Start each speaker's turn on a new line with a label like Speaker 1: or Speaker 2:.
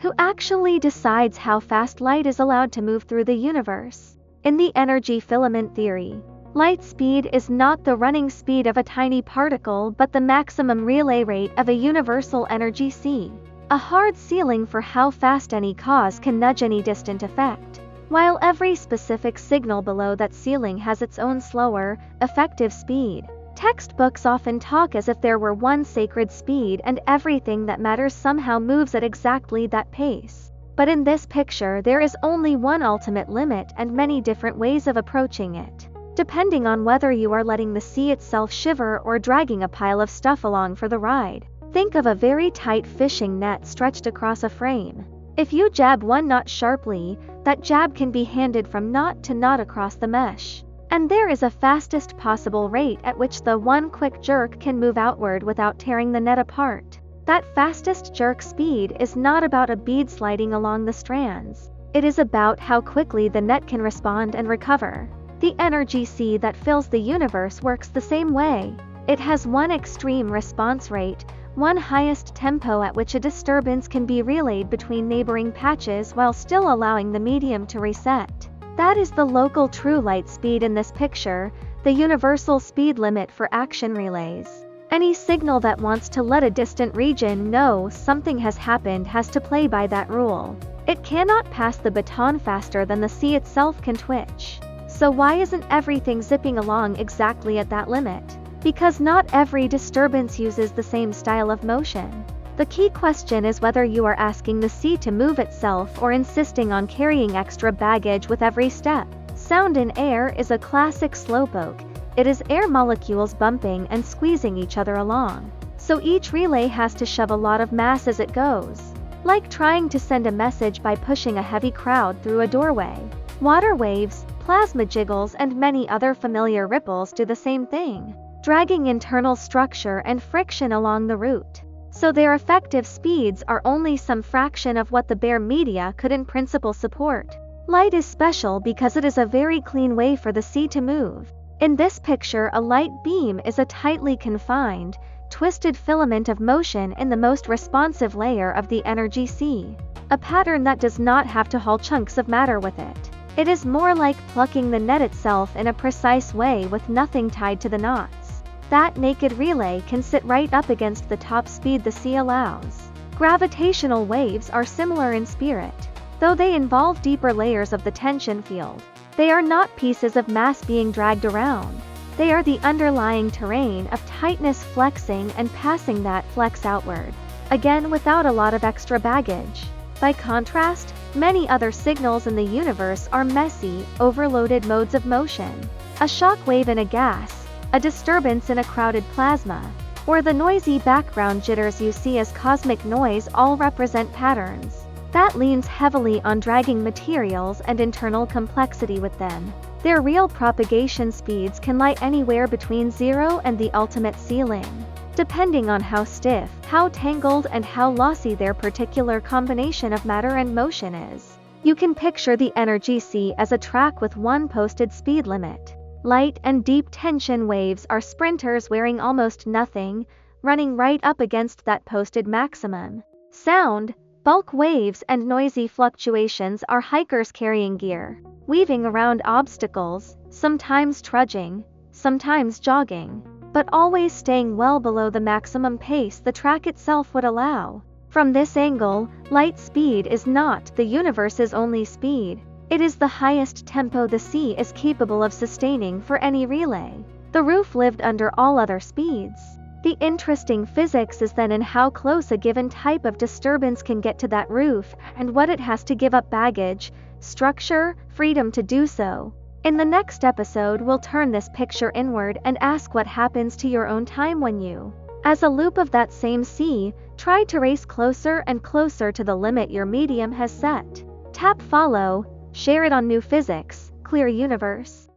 Speaker 1: Who actually decides how fast light is allowed to move through the universe? In the energy filament theory, light speed is not the running speed of a tiny particle but the maximum relay rate of a universal energy c, a hard ceiling for how fast any cause can nudge any distant effect, while every specific signal below that ceiling has its own slower, effective speed. Textbooks often talk as if there were one sacred speed and everything that matters somehow moves at exactly that pace. But in this picture there is only one ultimate limit and many different ways of approaching it, depending on whether you are letting the sea itself shiver or dragging a pile of stuff along for the ride. Think of a very tight fishing net stretched across a frame. If you jab one knot sharply, that jab can be handed from knot to knot across the mesh. And there is a fastest possible rate at which the one quick jerk can move outward without tearing the net apart. That fastest jerk speed is not about a bead sliding along the strands. It is about how quickly the net can respond and recover. The energy c that fills the universe works the same way. It has one extreme response rate, one highest tempo at which a disturbance can be relayed between neighboring patches while still allowing the medium to reset. That is the local true light speed in this picture, the universal speed limit for action relays. Any signal that wants to let a distant region know something has happened has to play by that rule. It cannot pass the baton faster than the sea itself can twitch. So why isn't everything zipping along exactly at that limit? Because not every disturbance uses the same style of motion. The key question is whether you are asking the sea to move itself or insisting on carrying extra baggage with every step. Sound in air is a classic slowpoke. It is air molecules bumping and squeezing each other along. So each relay has to shove a lot of mass as it goes. Like trying to send a message by pushing a heavy crowd through a doorway. Water waves, plasma jiggles and many other familiar ripples do the same thing, dragging internal structure and friction along the route. So their effective speeds are only some fraction of what the bare media could in principle support. Light is special because it is a very clean way for the sea to move. In this picture, a light beam is a tightly confined, twisted filament of motion in the most responsive layer of the energy sea. A pattern that does not have to haul chunks of matter with it. It is more like plucking the net itself in a precise way with nothing tied to the knots. That naked relay can sit right up against the top speed the sea allows. Gravitational waves are similar in spirit, though they involve deeper layers of the tension field. They are not pieces of mass being dragged around. They are the underlying terrain of tightness flexing and passing that flex outward, again without a lot of extra baggage. By contrast, many other signals in the universe are messy, overloaded modes of motion. A shock wave in a gas, a disturbance in a crowded plasma, or the noisy background jitters you see as cosmic noise all represent patterns. That leans heavily on dragging materials and internal complexity with them. Their real propagation speeds can lie anywhere between 0 and the ultimate ceiling, depending on how stiff, how tangled and how lossy their particular combination of matter and motion is. You can picture the energy sea as a track with one posted speed limit. Light and deep tension waves are sprinters wearing almost nothing, running right up against that posted maximum. Sound, bulk waves and noisy fluctuations are hikers carrying gear, weaving around obstacles, sometimes trudging, sometimes jogging, but always staying well below the maximum pace the track itself would allow. From this angle, light speed is not the universe's only speed. It is the highest tempo the sea is capable of sustaining for any relay. The roof lived under all other speeds. The interesting physics is then in how close a given type of disturbance can get to that roof and what it has to give up baggage, structure, freedom to do so. In the next episode we'll turn this picture inward and ask what happens to your own time when you, as a loop of that same sea, try to race closer and closer to the limit your medium has set. Tap follow, share it on New Physics, Clear Universe.